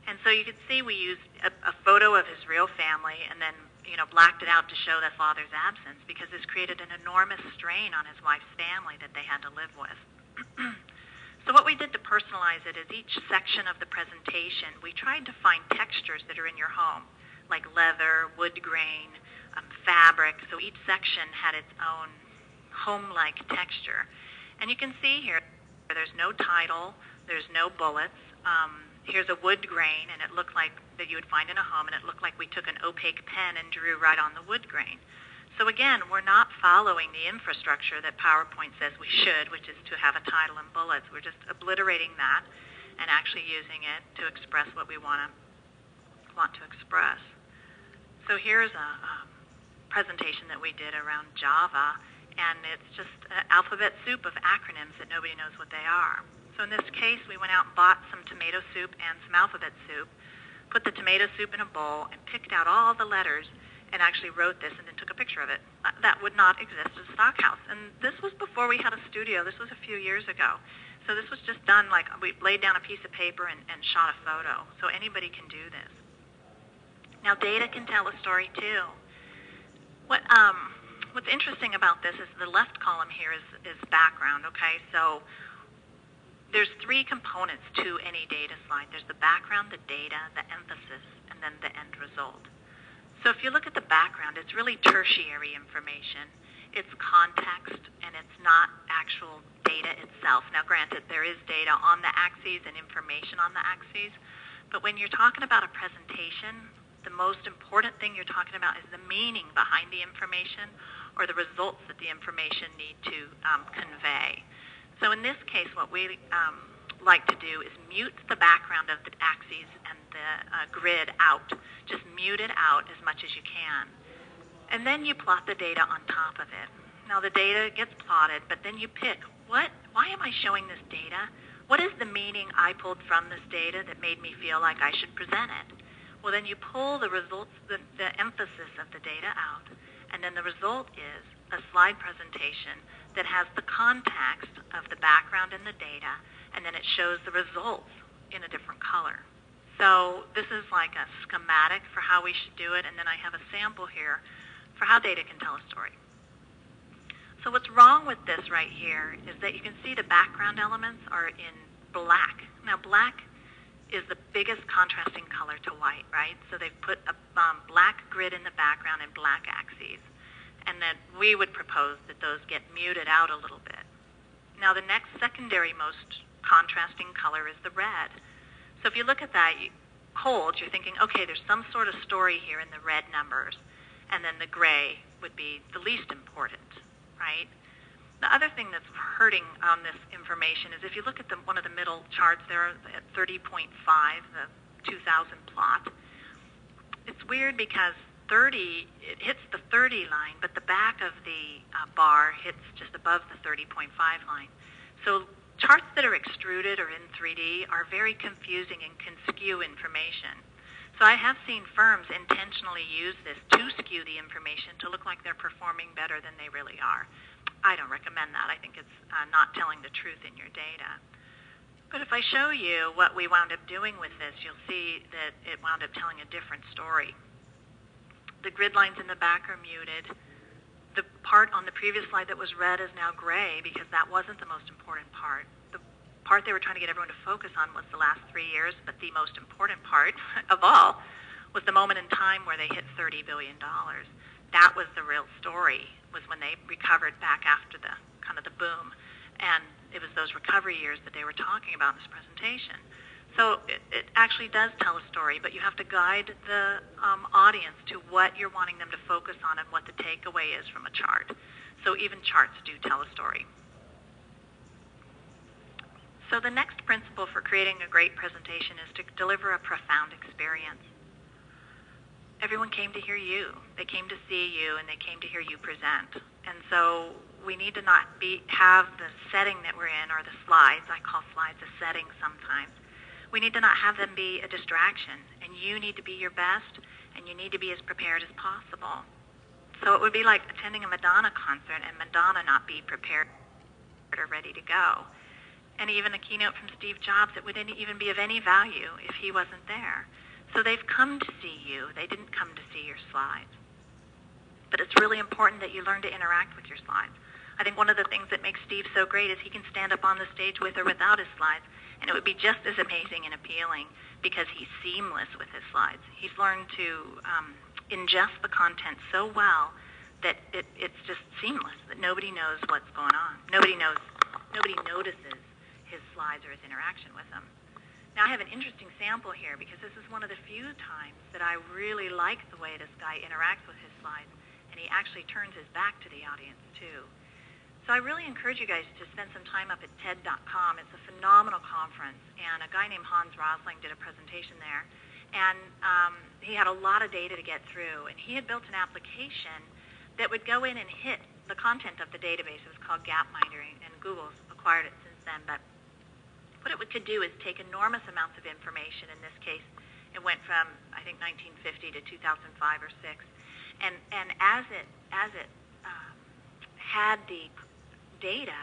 And so you could see we used a photo of his real family and then, blacked it out to show the father's absence, because this created an enormous strain on his wife's family that they had to live with. So what we did to personalize it is each section of the presentation, we tried to find textures that are in your home, like leather, wood grain, fabric. So each section had its own home-like texture. And you can see here, there's no title, there's no bullets. Here's a wood grain, and it looked like that you would find in a home, and it looked like we took an opaque pen and drew right on the wood grain. So again, we're not following the infrastructure that PowerPoint says we should, which is to have a title and bullets. We're just obliterating that and actually using it to express what we want to express. So here's a presentation that we did around Java, and it's just an alphabet soup of acronyms that nobody knows what they are. So in this case, we went out and bought some tomato soup and some alphabet soup, put the tomato soup in a bowl, and picked out all the letters and actually wrote this and then took a picture of it. That would not exist as a stock house. And this was before we had a studio. This was a few years ago. So this was just done like we laid down a piece of paper and shot a photo. So anybody can do this. Now, data can tell a story too. What's interesting about this is the left column here is background, okay? So there's three components to any data slide. There's the background, the data, the emphasis, and then the end result. So if you look at the background, it's really tertiary information. It's context, and it's not actual data itself. Now, granted, there is data on the axes and information on the axes, but when you're talking about a presentation, the most important thing you're talking about is the meaning behind the information or the results that the information need to convey. So in this case, what we like to do is mute the background of the axes and the grid out. Just mute it out as much as you can. And then you plot the data on top of it. Now the data gets plotted, but then you pick, why am I showing this data? What is the meaning I pulled from this data that made me feel like I should present it? Well, then you pull the results, the emphasis of the data out, and then the result is a slide presentation that has the context of the background and the data, and then it shows the results in a different color. So this is like a schematic for how we should do it, and then I have a sample here for how data can tell a story. So what's wrong with this right here is that you can see the background elements are in black. Now black is the biggest contrasting color to white, right? So they've put a black grid in the background and black axes. And then we would propose that those get muted out a little bit. Now the next secondary most contrasting color is the red. So if you look at that cold, you're thinking, okay, there's some sort of story here in the red numbers, and then the gray would be the least important, right? The other thing that's hurting on this information is if you look at one of the middle charts there at 30.5, the 2000 plot, it's weird because 30, it hits the 30 line, but the back of the bar hits just above the 30.5 line. So charts that are extruded or in 3D are very confusing and can skew information. So I have seen firms intentionally use this to skew the information to look like they're performing better than they really are. I don't recommend that. I think it's not telling the truth in your data. But if I show you what we wound up doing with this, you'll see that it wound up telling a different story. The grid lines in the back are muted. The part on the previous slide that was red is now gray because that wasn't the most important part. The part they were trying to get everyone to focus on was the last 3 years, but the most important part of all was the moment in time where they hit $30 billion. That was the real story, was when they recovered back after the kind of the boom. And it was those recovery years that they were talking about in this presentation. So it actually does tell a story, but you have to guide the audience to what you're wanting them to focus on and what the takeaway is from a chart. So even charts do tell a story. So the next principle for creating a great presentation is to deliver a profound experience. Everyone came to hear you. They came to see you, and they came to hear you present. And so we need to not have the setting that we're in, or the slides. I call slides a setting sometimes. We need to not have them be a distraction, and you need to be your best, and you need to be as prepared as possible. So it would be like attending a Madonna concert and Madonna not be prepared or ready to go. And even a keynote from Steve Jobs, it wouldn't even be of any value if he wasn't there. So they've come to see you. They didn't come to see your slides. But it's really important that you learn to interact with your slides. I think one of the things that makes Steve so great is he can stand up on the stage with or without his slides, and it would be just as amazing and appealing because he's seamless with his slides. He's learned to ingest the content so well that it's just seamless, that nobody knows what's going on. Nobody notices his slides or his interaction with them. Now, I have an interesting sample here because this is one of the few times that I really like the way this guy interacts with his slides, and he actually turns his back to the audience, too. So I really encourage you guys to spend some time up at TED.com. It's a phenomenal conference, and a guy named Hans Rosling did a presentation there, and he had a lot of data to get through, and he had built an application that would go in and hit the content of the database. It was called Gapminder, and Google's acquired it since then, but what it could do is take enormous amounts of information. In this case, it went from, I think, 1950 to 2005 or 6. And as it had the data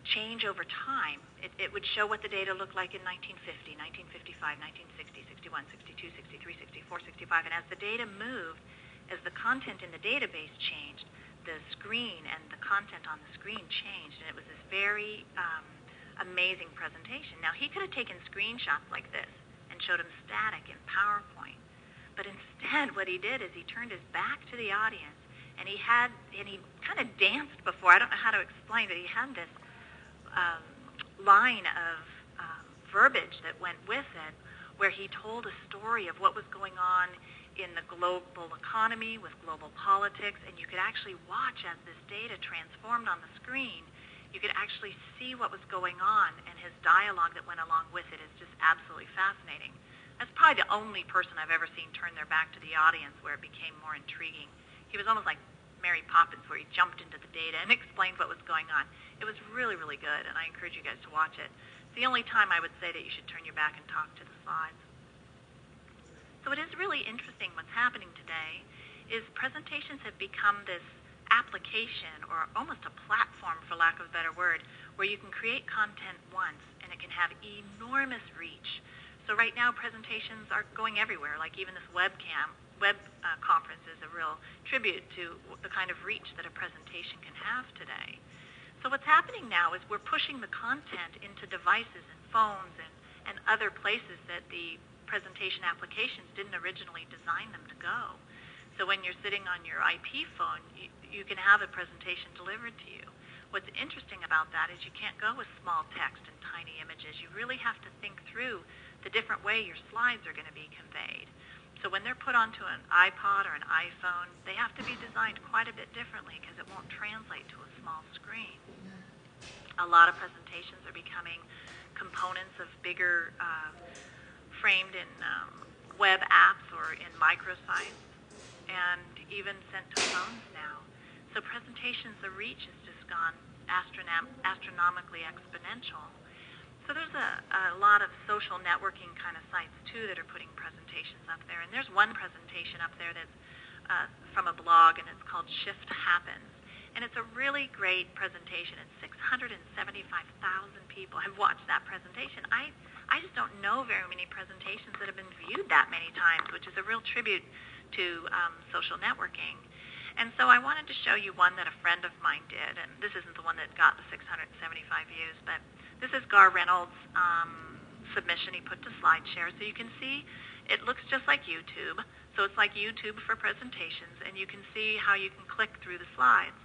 change over time, it would show what the data looked like in 1950, 1955, 1960, 61, 62, 63, 64, 65. And as the data moved, as the content in the database changed, the screen and the content on the screen changed. And it was this very amazing presentation. Now, he could have taken screenshots like this and showed them static in PowerPoint. But instead, what he did is he turned his back to the audience, and he kind of danced before. I don't know how to explain, but he had this line of verbiage that went with it where he told a story of what was going on in the global economy with global politics, and you could actually watch as this data transformed on the screen. You could actually see what was going on, and his dialogue that went along with it is just absolutely fascinating. That's probably the only person I've ever seen turn their back to the audience where it became more intriguing. He was almost like Mary Poppins, where he jumped into the data and explained what was going on. It was really, really good, and I encourage you guys to watch it. It's the only time I would say that you should turn your back and talk to the slides. So it is really interesting what's happening today is presentations have become this application, or almost a platform, for lack of a better word, where you can create content once and it can have enormous reach. So right now presentations are going everywhere, like even this web conference is a real tribute to the kind of reach that a presentation can have today. So what's happening now is we're pushing the content into devices and phones and other places that the presentation applications didn't originally design them to go. So when you're sitting on your IP phone, you can have a presentation delivered to you. What's interesting about that is you can't go with small text and tiny images. You really have to think through the different way your slides are going to be conveyed. So when they're put onto an iPod or an iPhone, they have to be designed quite a bit differently because it won't translate to a small screen. A lot of presentations are becoming components of bigger framed in web apps or in microsites, and even sent to phones now. So presentations, the reach has just gone astronomically exponential. So there's a lot of social networking kind of sites, too, that are putting presentations up there. And there's one presentation up there that's from a blog, and it's called Shift Happens. And it's a really great presentation. And 675,000 people have watched that presentation. I just don't know very many presentations that have been viewed that many times, which is a real tribute to social networking. And so I wanted to show you one that a friend of mine did, and this isn't the one that got the 675 views, but this is Gar Reynolds' submission he put to SlideShare. So you can see it looks just like YouTube. So it's like YouTube for presentations, and you can see how you can click through the slides.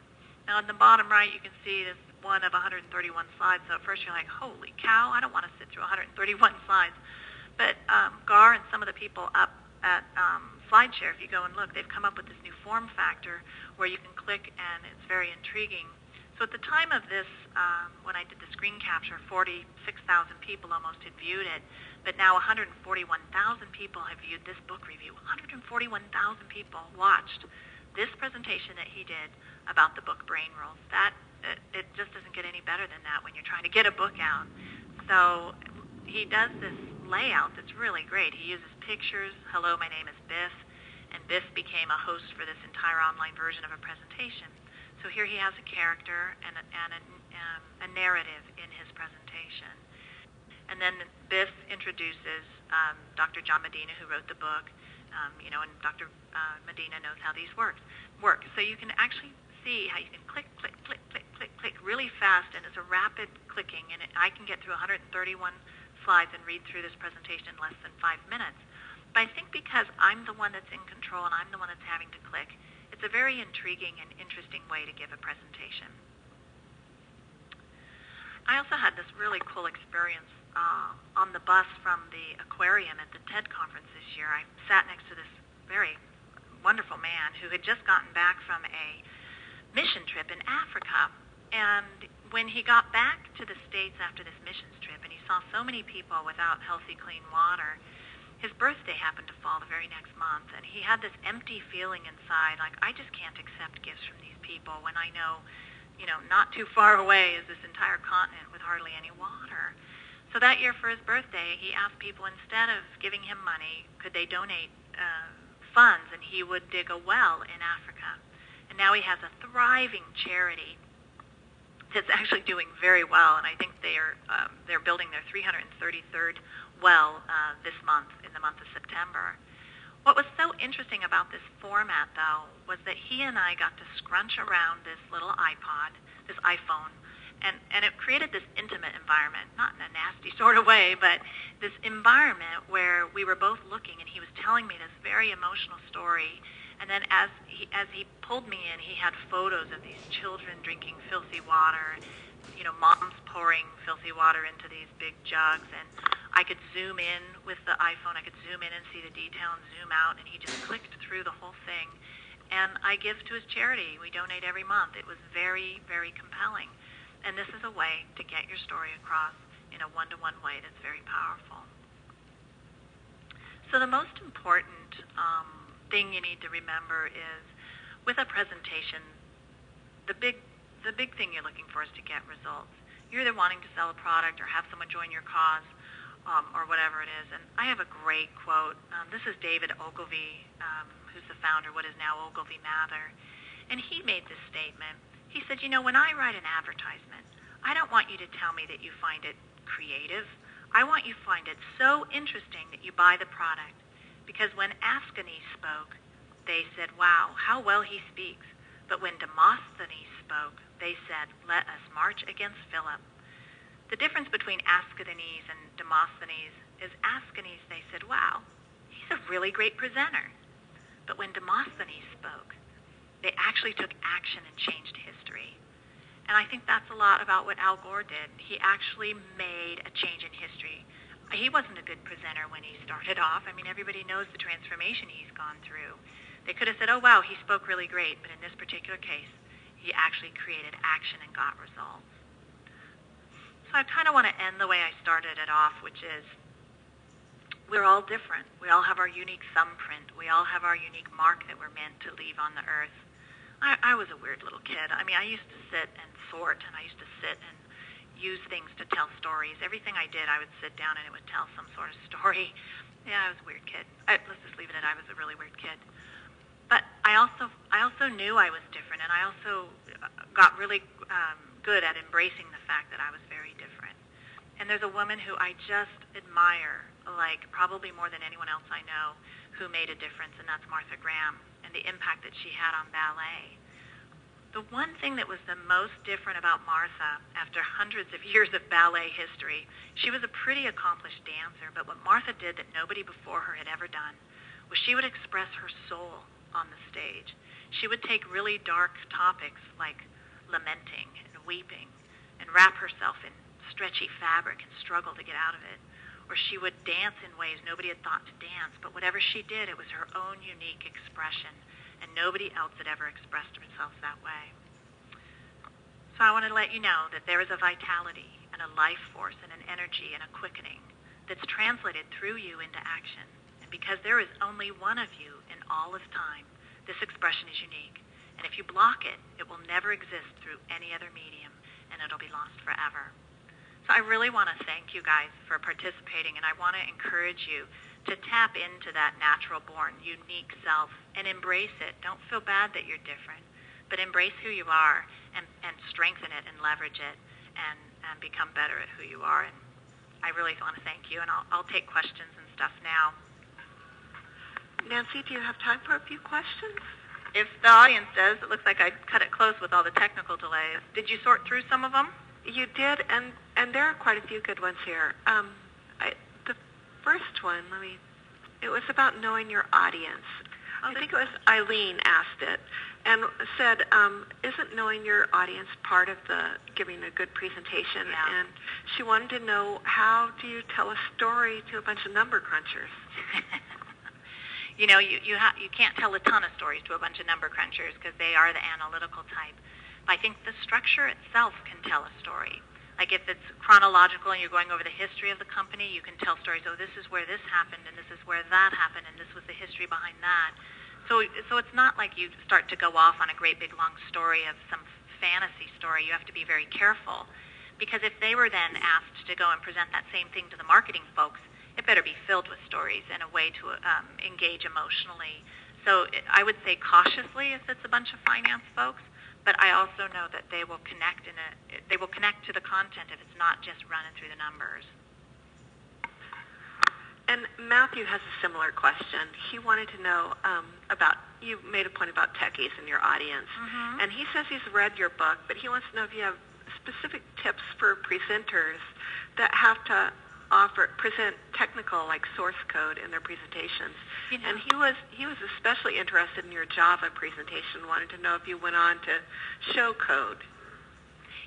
Now in the bottom right, you can see this one of 131 slides. So at first you're like, holy cow, I don't want to sit through 131 slides. But Gar and some of the people up at SlideShare, if you go and look, they've come up with this new form factor where you can click, and it's very intriguing. So at the time of this, when I did the screen capture, 46,000 people almost had viewed it, but now 141,000 people have viewed this book review. 141,000 people watched this presentation that he did about the book Brain Rules. That it just doesn't get any better than that when you're trying to get a book out. So he does this layout that's really great. He uses pictures. Hello, my name is Biff, and Biff became a host for this entire online version of a presentation. So here he has a character and a narrative in his presentation. And then Biff introduces Dr. John Medina, who wrote the book, and Dr. Medina knows how these work. So you can actually see how you can click, click, click, click, click, click really fast, and it's a rapid clicking, and I can get through 131 slides and read through this presentation in less than 5 minutes. But I think because I'm the one that's in control and I'm the one that's having to click, it's a very intriguing and interesting way to give a presentation. I also had this really cool experience on the bus from the aquarium at the TED conference this year. I sat next to this very wonderful man who had just gotten back from a mission trip in Africa. And when he got back to the States after this missions trip, and he saw so many people without healthy, clean water, his birthday happened to fall the very next month, and he had this empty feeling inside, like, I just can't accept gifts from these people when I know, not too far away is this entire continent with hardly any water. So that year for his birthday, he asked people, instead of giving him money, could they donate funds, and he would dig a well in Africa. And now he has a thriving charity that's actually doing very well, and I think they're building their 333rd well this month, in the month of September. What was so interesting about this format, though, was that he and I got to scrunch around this little iPod, this iPhone, and it created this intimate environment, not in a nasty sort of way, but this environment where we were both looking, and he was telling me this very emotional story. And then as he pulled me in, he had photos of these children drinking filthy water, moms pouring filthy water into these big jugs. And I could zoom in with the iPhone. I could zoom in and see the detail and zoom out. And he just clicked through the whole thing. And I give to his charity. We donate every month. It was very, very compelling. And this is a way to get your story across in a one-to-one way that's very powerful. So the most important thing you need to remember is, with a presentation, the big thing you're looking for is to get results. You're either wanting to sell a product or have someone join your cause, or whatever it is. And I have a great quote. This is David Ogilvy, who's the founder of what is now Ogilvy Mather. And he made this statement. He said, when I write an advertisement, I don't want you to tell me that you find it creative. I want you to find it so interesting that you buy the product. Because when Ascanius spoke, they said, wow, how well he speaks. But when Demosthenes spoke, they said, let us march against Philip. The difference between Ascanius and Demosthenes is Ascanius, they said, wow, he's a really great presenter. But when Demosthenes spoke, they actually took action and changed history. And I think that's a lot about what Al Gore did. He actually made a change in history. He wasn't a good presenter when he started off. I mean, everybody knows the transformation he's gone through. They could have said, oh, wow, he spoke really great. But in this particular case, he actually created action and got results. So I kind of want to end the way I started it off, which is, we're all different. We all have our unique thumbprint. We all have our unique mark that we're meant to leave on the earth. I was a weird little kid. I mean, I used to sit and sort, and I used to sit and use things to tell stories. Everything I did, I would sit down and it would tell some sort of story. Yeah, I was a weird kid. Let's just leave it at I was a really weird kid. But I also knew I was different, and I also got really good at embracing the fact that I was very different. And there's a woman who I just admire, like probably more than anyone else I know, who made a difference, and that's Martha Graham, and the impact that she had on ballet. The one thing that was the most different about Martha, after hundreds of years of ballet history, she was a pretty accomplished dancer, but what Martha did that nobody before her had ever done was she would express her soul on the stage. She would take really dark topics like lamenting and weeping and wrap herself in stretchy fabric and struggle to get out of it. Or she would dance in ways nobody had thought to dance, but whatever she did, it was her own unique expression, and nobody else had ever expressed themselves that way. So I want to let you know that there is a vitality and a life force and an energy and a quickening that's translated through you into action. And because there is only one of you in all of time, this expression is unique. And if you block it, it will never exist through any other medium, and it'll be lost forever. So I really want to thank you guys for participating, and I want to encourage you to tap into that natural-born, unique self and embrace it. Don't feel bad that you're different, but embrace who you are and strengthen it and leverage it and become better at who you are. And I really want to thank you, and I'll take questions and stuff now. Nancy, do you have time for a few questions? If the audience does, it looks like I cut it close with all the technical delays. Did you sort through some of them? You did, and there are quite a few good ones here. The first one, it was about knowing your audience. I think it was Eileen asked it and said, isn't knowing your audience part of the giving a good presentation? Yeah. And she wanted to know, how do you tell a story to a bunch of number crunchers? You know, you can't tell a ton of stories to a bunch of number crunchers because they are the analytical type. I think the structure itself can tell a story. Like if it's chronological and you're going over the history of the company, you can tell stories. Oh, this is where this happened, and this is where that happened, and this was the history behind that. So it's not like you start to go off on a great big long story of some fantasy story. You have to be very careful, because if they were then asked to go and present that same thing to the marketing folks, it better be filled with stories and a way to engage emotionally. So I would say cautiously if it's a bunch of finance folks. But I also know that they will connect to the content if it's not just running through the numbers. And Matthew has a similar question. He wanted to know about, you made a point about techies in your audience. Mm-hmm. And he says he's read your book, but he wants to know if you have specific tips for presenters that have to present technical, like source code in their presentations. You know, and he was especially interested in your Java presentation, wanted to know if you went on to show code.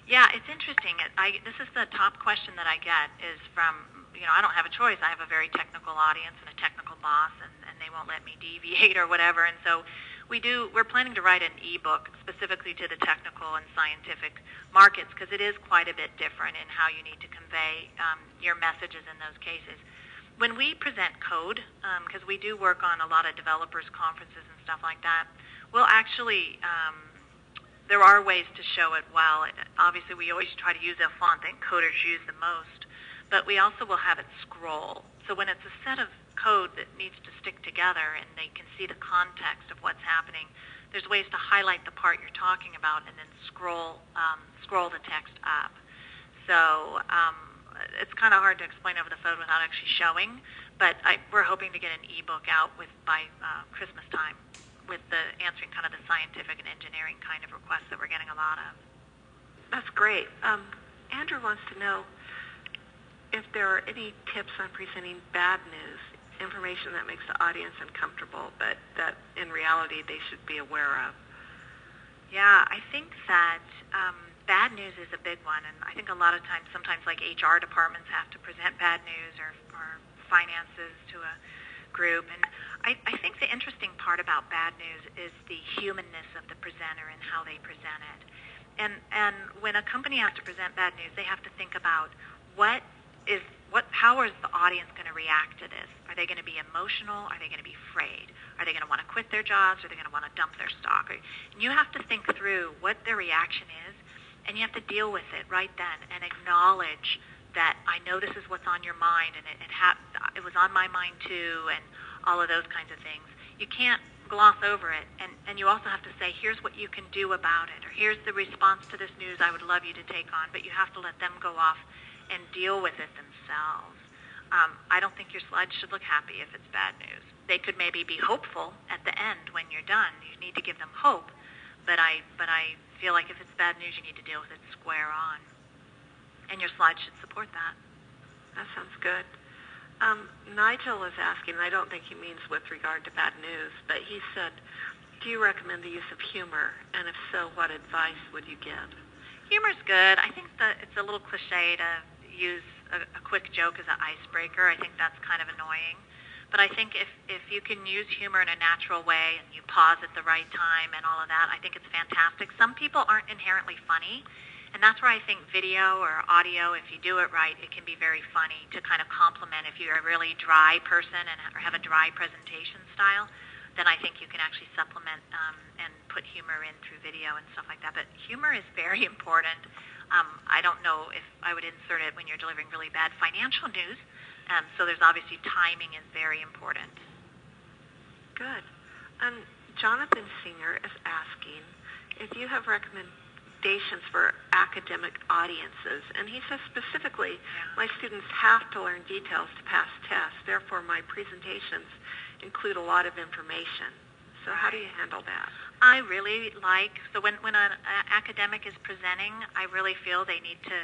Yeah, it's interesting. This is the top question that I get is from, I don't have a choice. I have a very technical audience and a technical boss, and they won't let me deviate or whatever. And so we're planning to write an ebook specifically to the technical and scientific markets, because it is quite a bit different in how you need to convey your messages in those cases. When we present code, because we do work on a lot of developers conferences and stuff like that, we'll actually, there are ways to show it well. Obviously, we always try to use a font that coders use the most, but we also will have it scroll. So when it's a set of code that needs to stick together and they can see the context of what's happening, there's ways to highlight the part you're talking about and then scroll the text up. So it's kind of hard to explain over the phone without actually showing, but we're hoping to get an ebook out by Christmas time with the answering kind of the scientific and engineering kind of requests that we're getting a lot of. That's great. Andrew wants to know if there are any tips on presenting bad news, information that makes the audience uncomfortable, but that in reality they should be aware of. Yeah, I think that bad news is a big one, and I think a lot of times, sometimes like HR departments have to present bad news or finances to a group. And I think the interesting part about bad news is the humanness of the presenter and how they present it. And when a company has to present bad news, they have to think about how is the audience going to react to this? Are they going to be emotional? Are they going to be afraid? Are they going to want to quit their jobs? Are they going to want to dump their stock? And you have to think through what their reaction is, and you have to deal with it right then and acknowledge that I know this is what's on your mind, and it was on my mind too, and all of those kinds of things. You can't gloss over it, and you also have to say, here's what you can do about it, or here's the response to this news I would love you to take on, but you have to let them go off and deal with it themselves. I don't think your slides should look happy if it's bad news. They could maybe be hopeful at the end when you're done. You need to give them hope, but I feel like if it's bad news, you need to deal with it square on, and your slides should support that. That sounds good. Nigel is asking, and I don't think he means with regard to bad news, but he said, do you recommend the use of humor? And if so, what advice would you give? Humor's good. I think that it's a little cliche to use a quick joke as an icebreaker. I think that's kind of annoying. But I think if you can use humor in a natural way and you pause at the right time and all of that, I think it's fantastic. Some people aren't inherently funny, and that's where I think video or audio, if you do it right, it can be very funny to kind of complement. If you're a really dry person or have a dry presentation style, then I think you can actually supplement and put humor in through video and stuff like that. But humor is very important. I don't know if I would insert it when you're delivering really bad financial news. So there's obviously timing is very important. Good. Jonathan Singer is asking if you have recommendations for academic audiences. And he says specifically, my students have to learn details to pass tests. Therefore, my presentations include a lot of information. So how do you handle that? I really so when an academic is presenting, I really feel they need to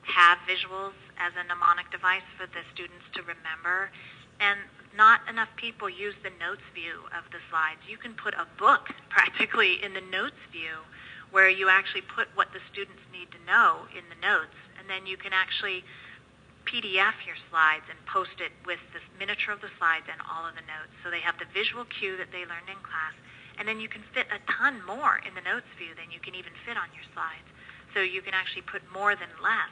have visuals as a mnemonic device for the students to remember. And not enough people use the notes view of the slides. You can put a book practically in the notes view where you actually put what the students need to know in the notes, and then you can actually PDF your slides and post it with the miniature of the slides and all of the notes. So they have the visual cue that they learned in class, and then you can fit a ton more in the notes view than you can even fit on your slides. So you can actually put more than less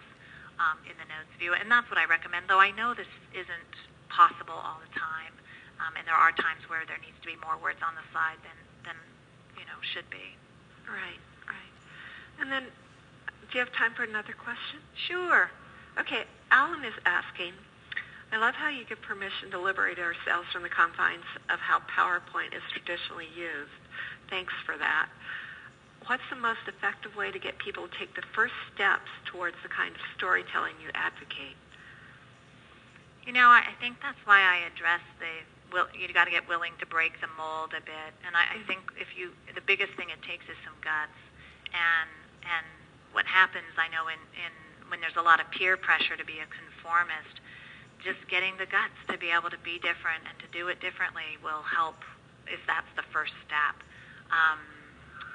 in the notes view, and that's what I recommend, though I know this isn't possible all the time, and there are times where there needs to be more words on the slide than should be. Right. And then, do you have time for another question? Sure. Okay, Alan is asking, I love how you give permission to liberate ourselves from the confines of how PowerPoint is traditionally used. Thanks for that. What's the most effective way to get people to take the first steps towards the kind of storytelling you advocate? I think that's why I address you got to get willing to break the mold a bit. And I think the biggest thing it takes is some guts. And what happens, I know, when there's a lot of peer pressure to be a conformist, just getting the guts to be able to be different and to do it differently will help if that's the first step.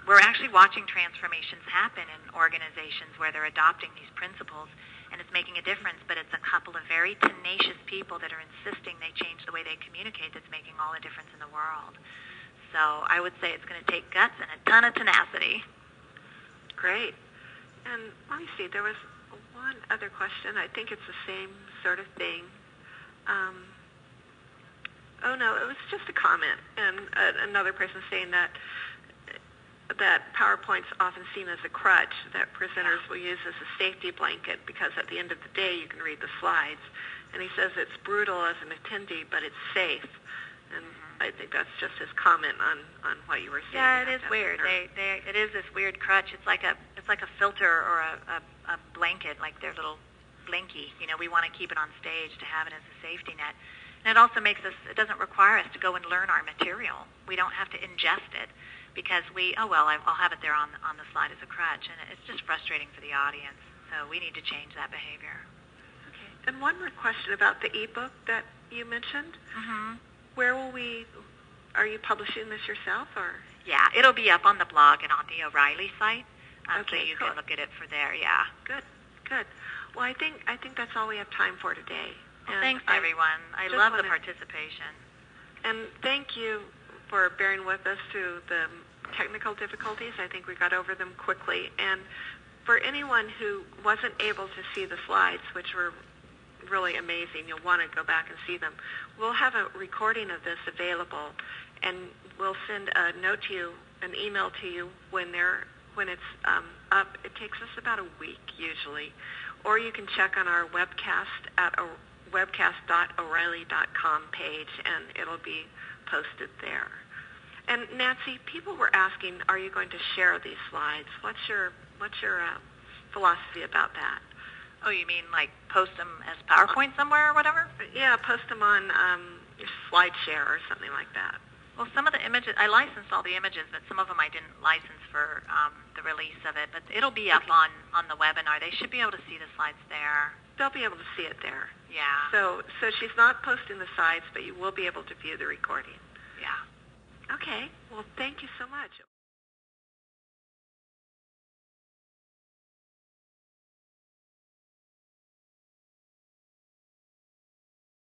We're actually watching transformations happen in organizations where they're adopting these principles, and it's making a difference, but it's a couple of very tenacious people that are insisting they change the way they communicate that's making all the difference in the world. So I would say it's going to take guts and a ton of tenacity. Great. And let me see, there was one other question. I think it's the same sort of thing. Oh, no, it was just a comment. And another person saying that PowerPoint's often seen as a crutch that presenters will use as a safety blanket because at the end of the day you can read the slides. And he says it's brutal as an attendee, but it's safe. And I think that's just his comment on what you were saying. Yeah, it is weird. It is this weird crutch. It's like a filter or a blanket, like their little blankie. We want to keep it on stage to have it as a safety net. And it also it doesn't require us to go and learn our material. We don't have to ingest it because I'll have it there on the slide as a crutch, and it's just frustrating for the audience. So we need to change that behavior. Okay. And one more question about the ebook that you mentioned. Mm-hmm. Where are you publishing this yourself, or? Yeah, it'll be up on the blog and on the O'Reilly site, okay, so you cool. can look at it for there. Yeah. Good. Well, I think that's all we have time for today. Well, thanks, everyone. I love the participation. And thank you for bearing with us through the technical difficulties. I think we got over them quickly. And for anyone who wasn't able to see the slides, which were really amazing, you'll want to go back and see them. We'll have a recording of this available, and we'll send a note to you, an email to you when it's up. It takes us about a week usually, or you can check on our webcast at webcast.o'reilly.com page, and it'll be posted there. And Nancy, people were asking, are you going to share these slides? What's your philosophy about that? Oh, you mean like post them as PowerPoint somewhere or whatever? Yeah, post them on your SlideShare or something like that. Well, some of the images, I licensed all the images, but some of them I didn't license for the release of it. But it'll be up on the webinar. They should be able to see the slides there. They'll be able to see it there. Yeah. So she's not posting the slides, but you will be able to view the recording. Yeah. Okay. Well, thank you so much.